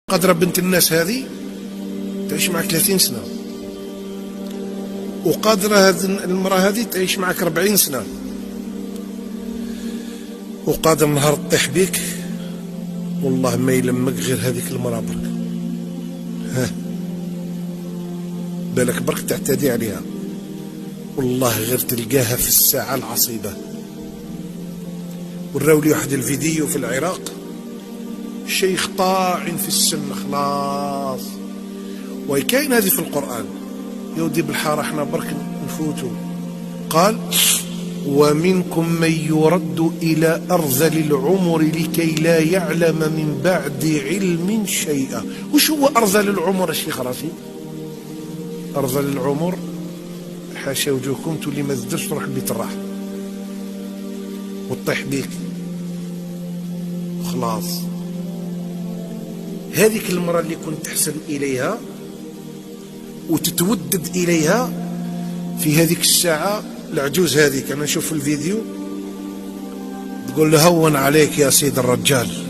قادرة بنت الناس هذه تعيش معك 30 سنة، وقادرة هذه المرأة هذه تعيش معك 40 سنة، وقادر نهار تطيح بيك والله ما يلمك غير هذيك المرأة برك. ها بالك برك تعتدي عليها والله غير تلقاها في الساعة العصيبة. وراو لي واحد الفيديو في العراق، شيخ طاعن في السن خلاص، وكاين هذه في القرآن يودي بالحارة احنا برك نفوتوا. قال ومنكم من يرد إلى أرذل العمر لكي لا يعلم من بعد علم شيئا. وش هو أرذل العمر الشيخ راشد؟ أرذل العمر حاشا وجوهكم تولي ما تقدرش تروح البيت الراحة وتطيح بيك وخلاص. هذيك المرأة اللي كنت تحسن إليها وتتودد إليها في هذيك الساعة، العجوز هذيك أنا نشوف الفيديو تقول له هون عليك يا سيد الرجال.